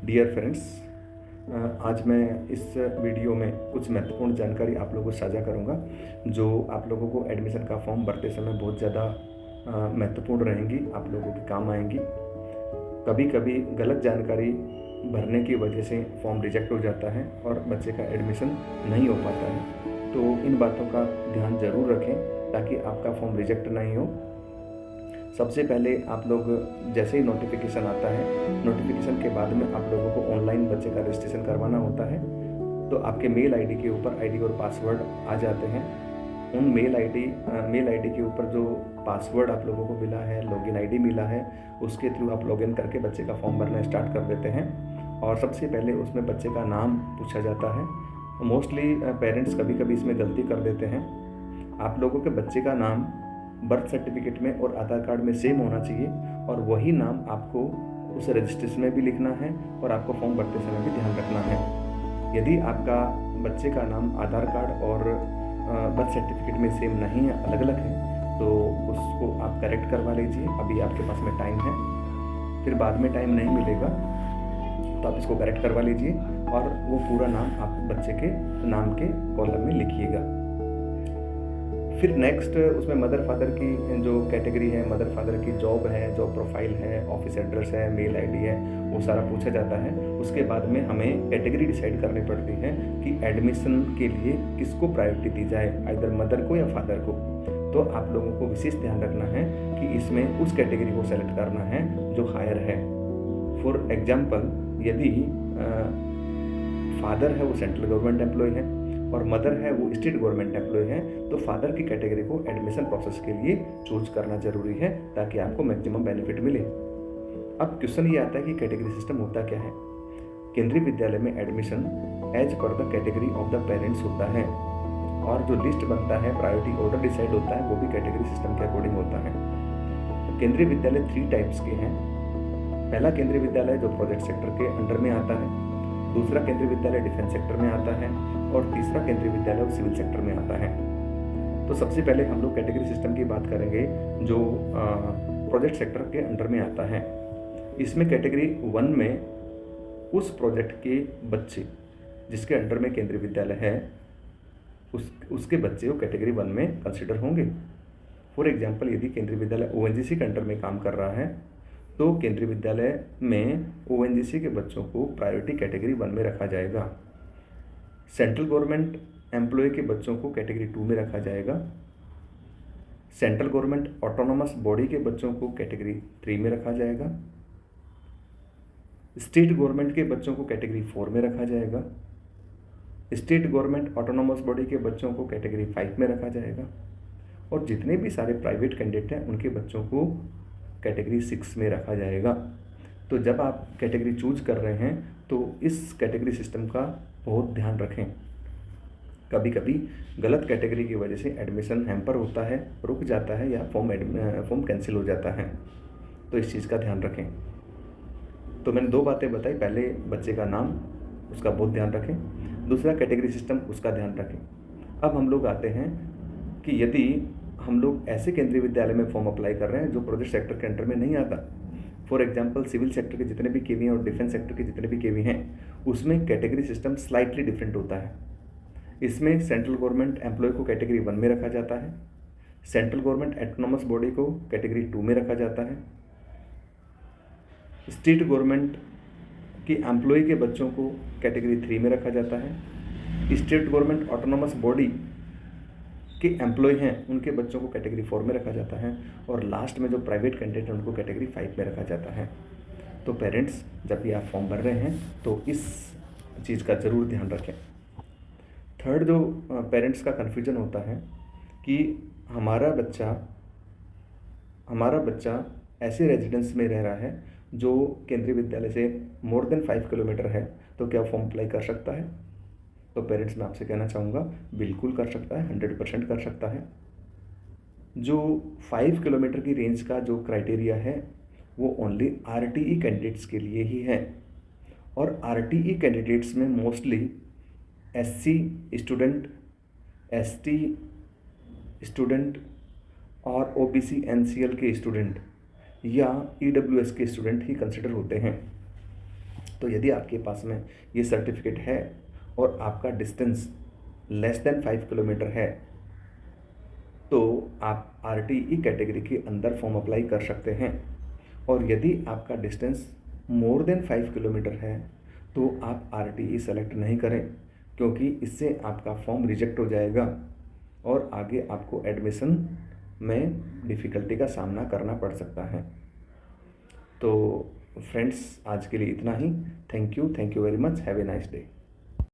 Dear friends, आज मैं इस वीडियो में कुछ महत्वपूर्ण जानकारी आप लोगों को साझा करूंगा जो आप लोगों को एडमिशन का फॉर्म भरते समय बहुत ज़्यादा महत्वपूर्ण रहेंगी, आप लोगों के काम आएंगी। कभी कभी गलत जानकारी भरने की वजह से फॉर्म रिजेक्ट हो जाता है और बच्चे का एडमिशन नहीं हो पाता है। तो इन बातों का ध्यान ज़रूर रखें ताकि आपका फॉर्म रिजेक्ट नहीं हो। सबसे पहले आप लोग जैसे ही नोटिफिकेशन आता है, नोटिफिकेशन के बाद में आप लोगों को ऑनलाइन बच्चे का रजिस्ट्रेशन करवाना होता है। तो आपके मेल आईडी के ऊपर आईडी और पासवर्ड आ जाते हैं। उन मेल आईडी के ऊपर जो पासवर्ड आप लोगों को मिला है, लॉगिन आईडी मिला है, उसके थ्रू आप लॉगिन करके बच्चे का फॉर्म भरना स्टार्ट कर देते हैं। और सबसे पहले उसमें बच्चे का नाम पूछा जाता है। मोस्टली पेरेंट्स कभी कभी इसमें गलती कर देते हैं। आप लोगों के बच्चे का नाम बर्थ सर्टिफिकेट में और आधार कार्ड में सेम होना चाहिए और वही नाम आपको उस रजिस्ट्रेशन में भी लिखना है और आपको फॉर्म भरते समय भी ध्यान रखना है। यदि आपका बच्चे का नाम आधार कार्ड और बर्थ सर्टिफिकेट में सेम नहीं है, अलग अलग है, तो उसको आप करेक्ट करवा लीजिए। अभी आपके पास में टाइम है, फिर बाद में टाइम नहीं मिलेगा तो आप इसको करेक्ट करवा लीजिए और वो पूरा नाम आप बच्चे के नाम के कॉलम में लिखिएगा। फिर नेक्स्ट उसमें मदर फादर की जो कैटेगरी है, मदर फादर की जॉब है, जॉब प्रोफाइल है, ऑफिस एड्रेस है, मेल आईडी है, वो सारा पूछा जाता है। उसके बाद में हमें कैटेगरी डिसाइड करनी पड़ती है कि एडमिशन के लिए किसको प्रायोरिटी दी जाए, आइदर मदर को या फादर को। तो आप लोगों को विशेष ध्यान रखना है कि इसमें उस कैटेगरी को सेलेक्ट करना है जो हायर है। फॉर एग्जाम्पल, यदि फादर है वो सेंट्रल गवर्नमेंट एम्प्लॉय है और मदर है वो स्टेट गवर्नमेंट एम्प्लॉय है, तो फादर की कैटेगरी को एडमिशन प्रोसेस के लिए चूज करना जरूरी है ताकि आपको मैक्सिमम बेनिफिट मिले। अब क्वेश्चन ये आता है कि कैटेगरी सिस्टम होता क्या है। केंद्रीय विद्यालय में admission as per the category of the parents होता है और जो लिस्ट बनता है, प्रायोरिटी ऑर्डर डिसाइड होता है, वो भी कैटेगरी सिस्टम के अकॉर्डिंग होता है। केंद्रीय विद्यालय 3 टाइप्स के हैं। पहला केंद्रीय विद्यालय जो प्रोजेक्ट सेक्टर के अंडर में आता है, दूसरा केंद्रीय विद्यालय डिफेंस सेक्टर में आता है और तीसरा केंद्रीय विद्यालय सिविल सेक्टर में आता है। तो सबसे पहले हम लोग कैटेगरी सिस्टम की बात करेंगे जो प्रोजेक्ट सेक्टर के अंडर में आता है। इसमें कैटेगरी 1 में उस प्रोजेक्ट के बच्चे जिसके अंडर में केंद्रीय विद्यालय है उसके बच्चे वो कैटेगरी 1 में कंसिडर होंगे। फॉर एग्जाम्पल, यदि केंद्रीय विद्यालय ओएनजीसी के अंडर में काम कर रहा है तो केंद्रीय विद्यालय में ओएनजीसी के बच्चों को प्रायोरिटी कैटेगरी 1 में रखा जाएगा। सेंट्रल गवर्नमेंट एम्प्लॉय के बच्चों को कैटेगरी 2 में रखा जाएगा। सेंट्रल गवर्नमेंट ऑटोनोमस बॉडी के बच्चों को कैटेगरी 3 में रखा जाएगा। स्टेट गवर्नमेंट के बच्चों को कैटेगरी 4 में रखा जाएगा। स्टेट गवर्नमेंट ऑटोनोमस बॉडी के बच्चों को कैटेगरी 5 में रखा जाएगा और जितने भी सारे प्राइवेट कैंडिडेट हैं उनके बच्चों को कैटेगरी 6 में रखा जाएगा। तो जब आप कैटेगरी चूज कर रहे हैं तो इस कैटेगरी सिस्टम का बहुत ध्यान रखें। कभी कभी गलत कैटेगरी की वजह से एडमिशन हैम्पर होता है, रुक जाता है या फॉर्म कैंसिल हो जाता है, तो इस चीज़ का ध्यान रखें। तो मैंने 2 बातें बताई, पहले बच्चे का नाम, उसका बहुत ध्यान रखें, दूसरा कैटेगरी सिस्टम, उसका ध्यान रखें। अब हम लोग आते हैं कि यदि हम लोग ऐसे केंद्रीय विद्यालय में फॉर्म अप्लाई कर रहे हैं जो प्रोजेक्ट सेक्टर के अंडर में नहीं आता। फॉर एग्जांपल, सिविल सेक्टर के जितने भी केवी हैं और डिफेंस सेक्टर के जितने भी केवी हैं उसमें कैटेगरी सिस्टम स्लाइटली डिफरेंट होता है। इसमें सेंट्रल गवर्नमेंट एम्प्लॉय को कैटेगरी 1 में रखा जाता है, सेंट्रल गवर्नमेंट ऑटोनोमस बॉडी को कैटेगरी 2 में रखा जाता है, स्टेट गवर्नमेंट की एम्प्लॉय के बच्चों को कैटेगरी 3 में रखा जाता है, स्टेट गवर्नमेंट ऑटोनोमस बॉडी के एम्प्लॉय हैं उनके बच्चों को कैटेगरी 4 में रखा जाता है और लास्ट में जो प्राइवेट कैंडिडेट हैं उनको कैटेगरी 5 में रखा जाता है। तो पेरेंट्स, जब भी आप फॉर्म भर रहे हैं तो इस चीज़ का ज़रूर ध्यान रखें। थर्ड जो पेरेंट्स का कन्फ्यूजन होता है कि हमारा बच्चा ऐसे रेजिडेंस में रह रहा है जो केंद्रीय विद्यालय से मोर देन 5 किलोमीटर है, तो क्या फॉर्म अप्लाई कर सकता है? तो पेरेंट्स, मैं आपसे कहना चाहूँगा, बिल्कुल कर सकता है, 100% कर सकता है। जो 5 किलोमीटर की रेंज का जो क्राइटेरिया है वो ओनली आरटीई कैंडिडेट्स के लिए ही है और आरटीई कैंडिडेट्स में mostly SC student, ST student और ओबीसी एनसीएल के स्टूडेंट या ईडब्ल्यूएस के स्टूडेंट ही कंसिडर होते हैं। तो यदि आपके पास में ये सर्टिफिकेट है और आपका डिस्टेंस लेस देन 5 किलोमीटर है, तो आप आरटीई कैटेगरी के अंदर फॉर्म अप्लाई कर सकते हैं। और यदि आपका डिस्टेंस मोर देन 5 किलोमीटर है, तो आप आरटीई सेलेक्ट नहीं करें, क्योंकि इससे आपका फॉर्म रिजेक्ट हो जाएगा और आगे आपको एडमिशन में डिफ़िकल्टी का सामना करना पड़ सकता है। तो फ्रेंड्स, आज के लिए इतना ही। Thank you very much. Have a nice day.